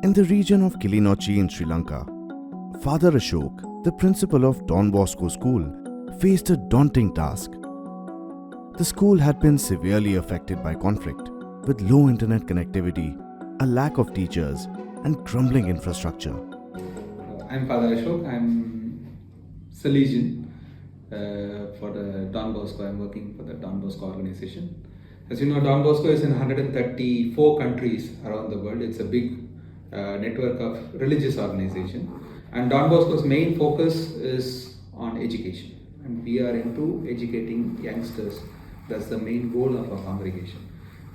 In the region of Kilinochchi in Sri Lanka, Father Ashok, the principal of Don Bosco school, faced a daunting task. The school had been severely affected by conflict, with low internet connectivity, a lack of teachers, and crumbling infrastructure. I'm Father Ashok. I'm Salesian for the Don Bosco. I'm working for the Don Bosco organization. As you know, Don Bosco is in 134 countries around the world. It's a big network of religious organization. And Don Bosco's main focus is on education. And we are into educating youngsters. That's the main goal of our congregation.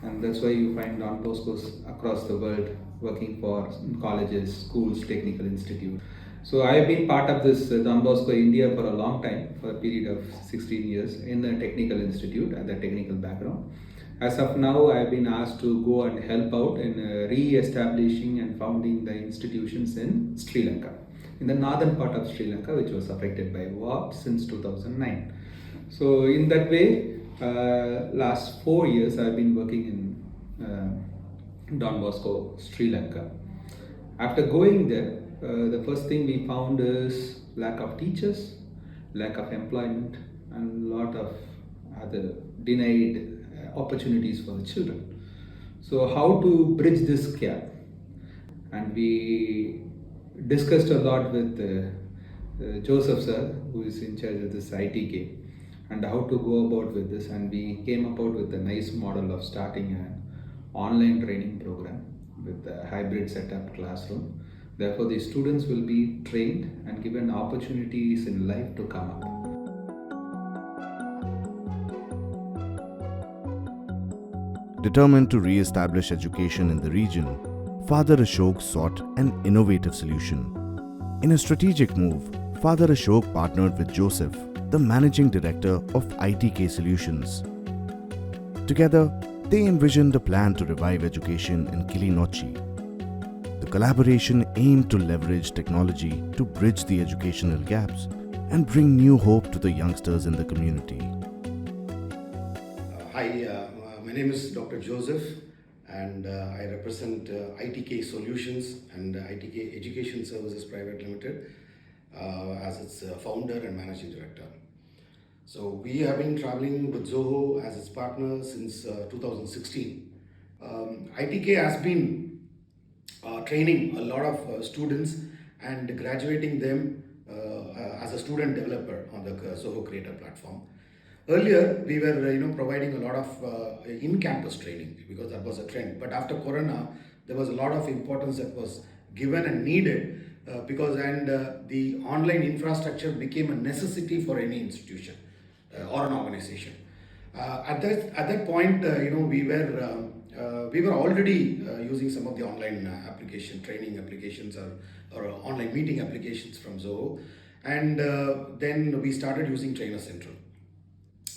And that's why you find Don Boscos across the world working for colleges, schools, technical institute. So I have been part of this Don Bosco India for a long time, for a period of 16 years in the technical institute and the technical background. As of now, I have been asked to go and help out in re-establishing and founding the institutions in Sri Lanka, in the northern part of Sri Lanka, which was affected by war since 2009. So in that way, last 4 years I've been working in Don Bosco, Sri Lanka. After going there, the first thing we found is lack of teachers, lack of employment, and a lot of other denied opportunities for the children. So how to bridge this gap? And we discussed a lot with Joseph sir, who is in charge of this ITK, and how to go about with this. And we came about with a nice model of starting an online training program with a hybrid setup classroom. Therefore, the students will be trained and given opportunities in life to come up. Determined to re-establish education in the region, Father Ashok sought an innovative solution. In a strategic move, Father Ashok partnered with Joseph, the managing director of ITK Solutions. Together, they envisioned a plan to revive education in Kilinochchi. The collaboration aimed to leverage technology to bridge the educational gaps and bring new hope to the youngsters in the community. My name is Dr. Joseph, and I represent ITK Solutions and ITK Education Services Private Limited as its founder and managing director. So we have been traveling with Zoho as its partner since 2016. ITK has been training a lot of students and graduating them as a student developer on the Zoho Creator platform. Earlier, we were providing a lot of in-campus training because that was a trend. But after Corona, there was a lot of importance that was given and needed because the online infrastructure became a necessity for any institution or an organization. At that point, we were already using some of the online training applications or online meeting applications from Zoho, and then we started using TrainerCentral.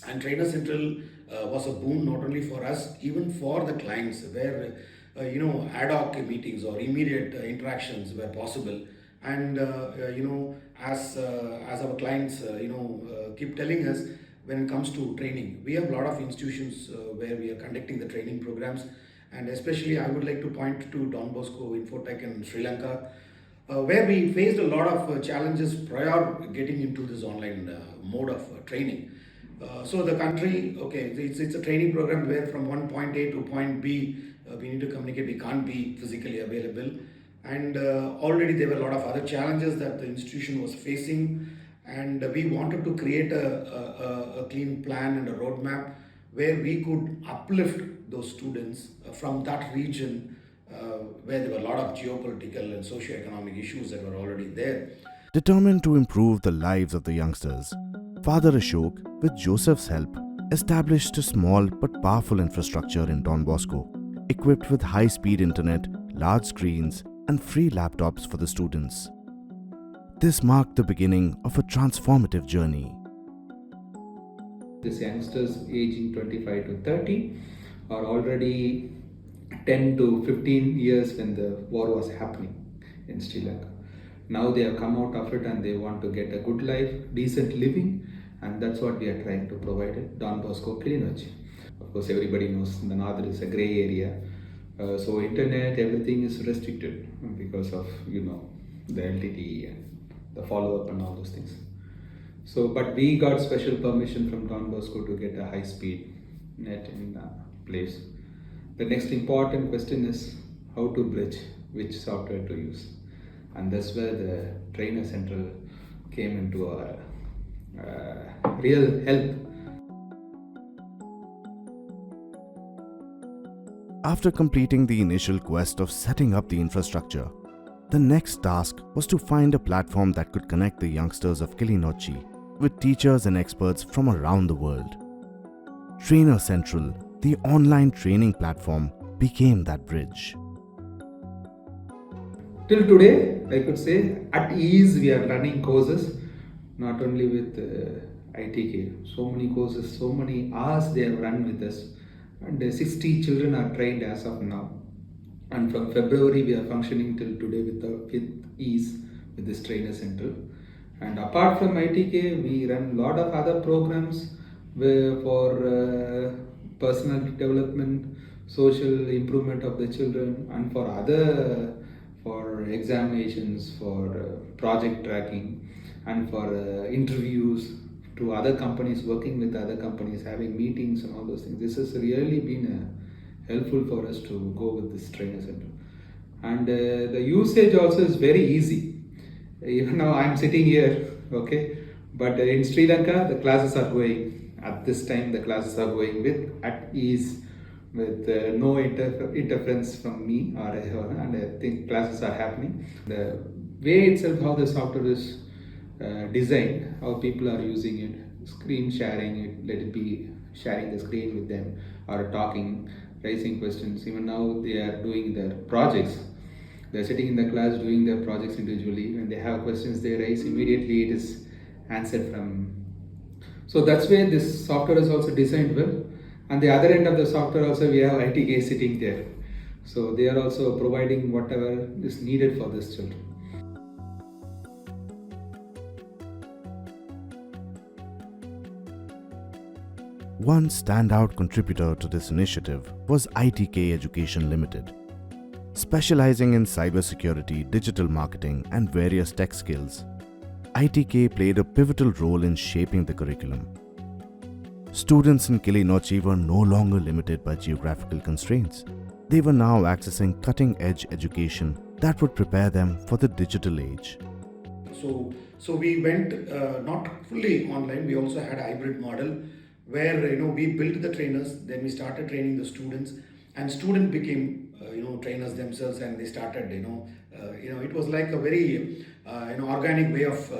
And TrainerCentral was a boon not only for us, even for the clients, where ad hoc meetings or immediate interactions were possible. And as our clients keep telling us, when it comes to training, we have a lot of institutions where we are conducting the training programs, and especially I would like to point to Don Bosco Infotech in Sri Lanka, where we faced a lot of challenges prior getting into this online mode of training. So the country, it's a training program where from one point A to point B, we need to communicate, we can't be physically available. And already there were a lot of other challenges that the institution was facing. And we wanted to create a clean plan and a roadmap where we could uplift those students from that region where there were a lot of geopolitical and socio-economic issues that were already there. Determined to improve the lives of the youngsters, Father Ashok, with Joseph's help, established a small but powerful infrastructure in Don Bosco, equipped with high-speed internet, large screens, and free laptops for the students. This marked the beginning of a transformative journey. These youngsters aging 25 to 30 are already 10 to 15 years when the war was happening in Sri Lanka. Now they have come out of it and they want to get a good life, decent living, and that's what we are trying to provide at Don Bosco Kilinochchi. Of course, everybody knows the north is a grey area, So internet, everything is restricted because of the LTT and the follow up and all those things. So, but we got special permission from Don Bosco to get a high speed net in place. The next important question is how to bridge, which software to use, and that's where the TrainerCentral came into our real help. After completing the initial quest of setting up the infrastructure, the next task was to find a platform that could connect the youngsters of Kilinochchi with teachers and experts from around the world. TrainerCentral, the online training platform, became that bridge. Till today, I could say at ease we are running courses, not only with ITK. So many courses, so many hours they have run with us, and 60 children are trained as of now. And from February we are functioning till today with ease with this TrainerCentral. And apart from ITK, we run a lot of other programs for personal development, social improvement of the children, and for examinations, for project tracking, and for interviews to other companies, working with other companies, having meetings and all those things. This has really been helpful for us to go with this TrainerCentral. And the usage also is very easy. Even now I'm sitting here, okay, but in Sri Lanka the classes are going at this time. The classes are going with at ease, with no interference from me and I think classes are happening. The way itself, how the software is designed, how people are using it, screen sharing it, let it be sharing the screen with them, or talking, raising questions. Even now they are doing their projects. They're sitting in the class doing their projects individually. When they have questions, they raise immediately. It is answered from. So that's where this software is also designed well. And the other end of the software also we have ITK sitting there. So they are also providing whatever is needed for these children. One standout contributor to this initiative was ITK Education Limited. Specializing in cybersecurity, digital marketing, and various tech skills, ITK played a pivotal role in shaping the curriculum. Students in Kilinochchi were no longer limited by geographical constraints. They were now accessing cutting-edge education that would prepare them for the digital age. So we went not fully online. We also had a hybrid model where we built the trainers, then we started training the students, and student became trainers themselves, and they started it was like a very organic way of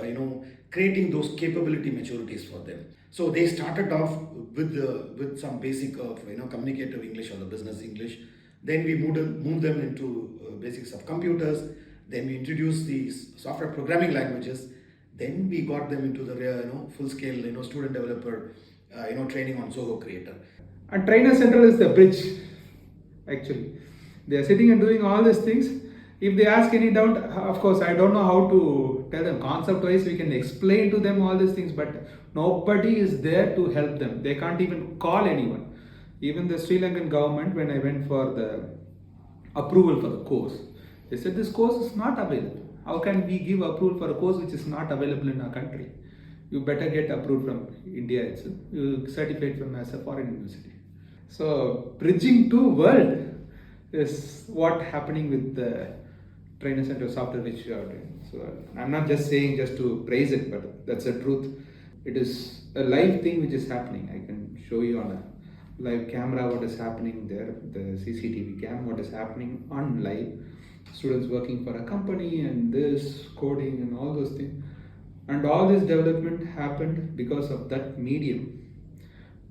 creating those capability maturities for them. So they started off with some basic of communicative English or the business English. Then we moved them into basics of computers. Then we introduced these software programming languages. Then we got them into the full scale student developer training on Zoho Creator. And TrainerCentral is the bridge. Actually, they are sitting and doing all these things. If they ask any doubt, of course, I don't know how to tell them. Concept-wise, we can explain to them all these things, but nobody is there to help them. They can't even call anyone. Even the Sri Lankan government, when I went for the approval for the course, they said this course is not available. How can we give approval for a course which is not available in our country? You better get approved from India itself. You certified from as a foreign university. So bridging to world is what happening with the TrainerCentral software which you are doing. So I'm not just saying just to praise it, but that's the truth. It is a live thing which is happening. I can show you on a live camera what is happening there, the CCTV cam, what is happening on live. Students working for a company and this coding and all those things. And all this development happened because of that medium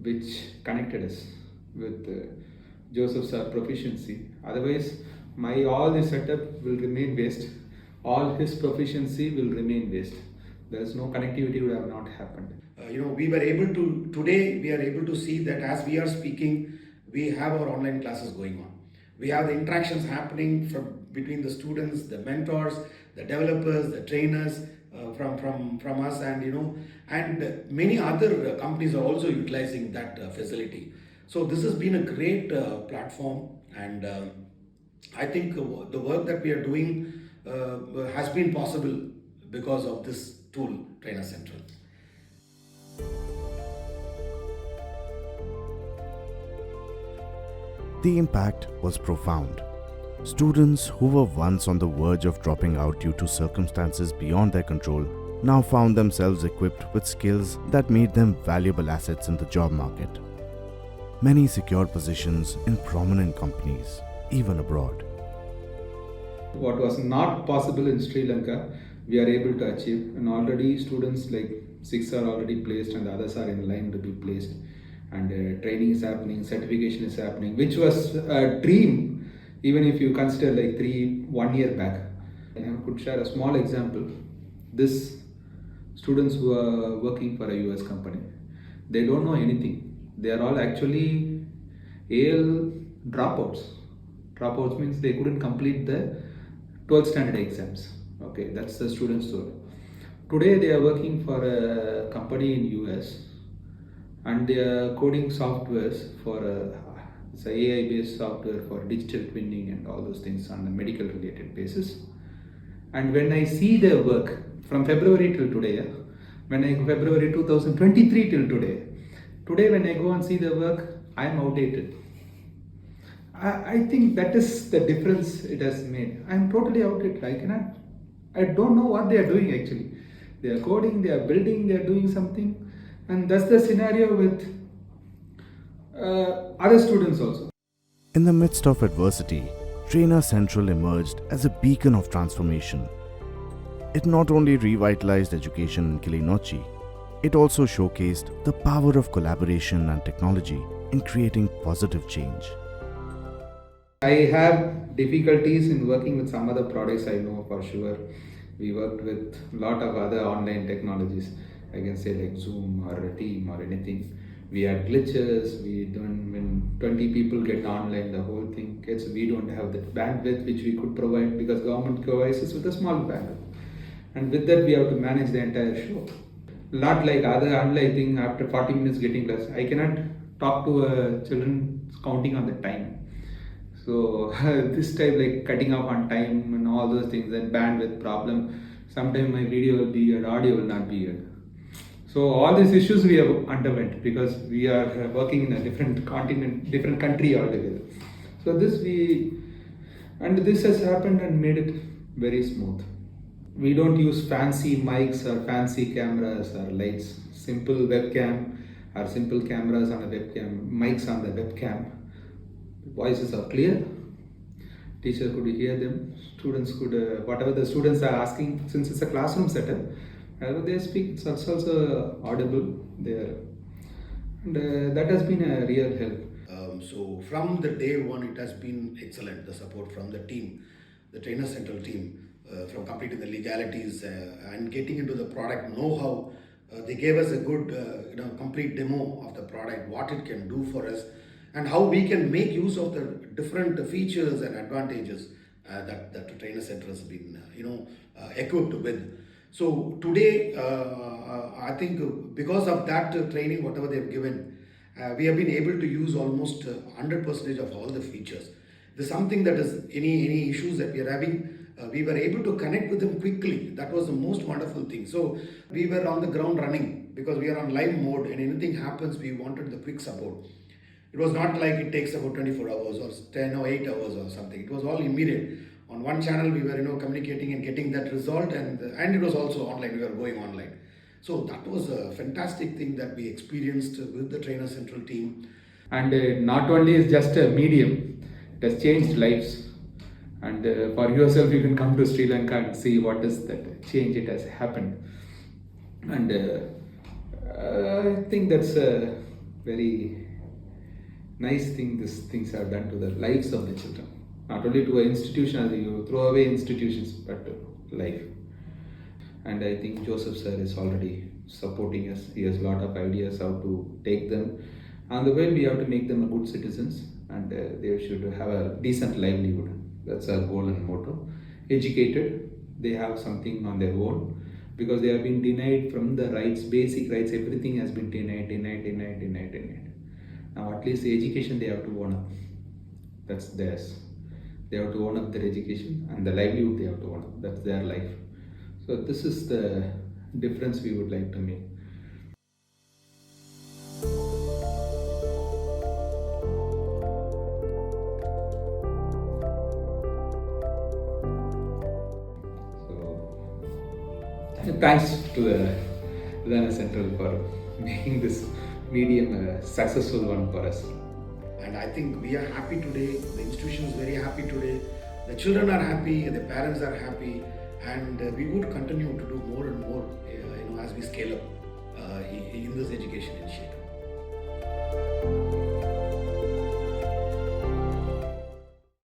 which connected us with Joseph's proficiency. Otherwise, my all this setup will remain waste. All his proficiency will remain waste. There is no connectivity would have not happened. We were able to, today we are able to see that as we are speaking, we have our online classes going on. We have the interactions happening between the students, the mentors, the developers, the trainers, from us, and many other companies are also utilizing that facility. So this has been a great platform, and I think the work that we are doing has been possible because of this tool, TrainerCentral. The impact was profound. Students who were once on the verge of dropping out due to circumstances beyond their control now found themselves equipped with skills that made them valuable assets in the job market. Many secured positions in prominent companies, even abroad. What was not possible in Sri Lanka, we are able to achieve, and already students like 6 are already placed and the others are in line to be placed, and training is happening, certification is happening, which was a dream even if you consider like 1 year back. I could share a small example. This students who are working for a US company, they don't know anything. They are all actually AL dropouts. Dropouts means they couldn't complete the 12th standard exams. Okay, that's the student story. Today they are working for a company in US and they are coding softwares for it's a AI based software for digital twinning and all those things on a medical related basis. And when I see their work from February till today, February 2023 till today when I go and see their work, I am outdated. I think that is the difference it has made. I am totally outdated. I don't know what they are doing actually. They are coding, they are building, they are doing something, and that's the scenario with other students also. In the midst of adversity, TrainerCentral emerged as a beacon of transformation. It not only revitalized education in Kilinochchi, it also showcased the power of collaboration and technology in creating positive change. I have difficulties in working with some other products, I know for sure. We worked with a lot of other online technologies. I can say like Zoom or a Team or anything. We had glitches, when 20 people get online, the whole thing gets, we don't have the bandwidth which we could provide because government provides us with a small bandwidth. And with that we have to manage the entire show. Not like other online thing, after 40 minutes getting less. I cannot talk to children counting on the time. So this type like cutting off on time and all those things, that bandwidth problem. Sometimes my video will be here, audio will not be here. So all these issues we have underwent because we are working in a different continent, different country altogether. So this has happened and made it very smooth. We don't use fancy mics or fancy cameras or lights. Simple webcam or simple cameras on a webcam, mics on the webcam. Voices are clear. Teacher could hear them. Students could, whatever the students are asking, since it's a classroom setup, whenever they speak, it's also audible there. And that has been a real help. So from the day one, it has been excellent, the support from the team, the TrainerCentral team, from completing the legalities and getting into the product know-how. They gave us a good, complete demo of the product, what it can do for us, and how we can make use of the different features and advantages that the TrainerCentral has been, equipped with. So today, I think because of that training, whatever they've given, we have been able to use almost 100% of all the features. There's something that is any issues that we are having, we were able to connect with them quickly. That was the most wonderful thing. So we were on the ground running because we are on live mode, and anything happens, we wanted the quick support. It was not like it takes about 24 hours or 10 or 8 hours or something. It was all immediate. On one channel, we were communicating and getting that result, and it was also online. We were going online. So that was a fantastic thing that we experienced with the TrainerCentral team. And not only is just a medium, it has changed lives. And for yourself, you can come to Sri Lanka and see what is that change it has happened. And I think that's a very nice thing these things have done to the lives of the children. Not only to an institution, as you throw away institutions, but life. And I think Joseph sir is already supporting us. He has a lot of ideas how to take them. On the way, we have to make them a good citizens, and they should have a decent livelihood. That's our goal and motto. Educated, they have something on their own, because they have been denied from the rights, basic rights, everything has been denied. Now at least the education they have to own up. That's theirs. They have to own up their education and the livelihood they have to own up. That's their life. So this is the difference we would like to make. So thanks to the TrainerCentral for making this medium a successful one for us. And I think we are happy today, the institution is very happy today, the children are happy, the parents are happy, and we would continue to do more and more as we scale up in this education initiative.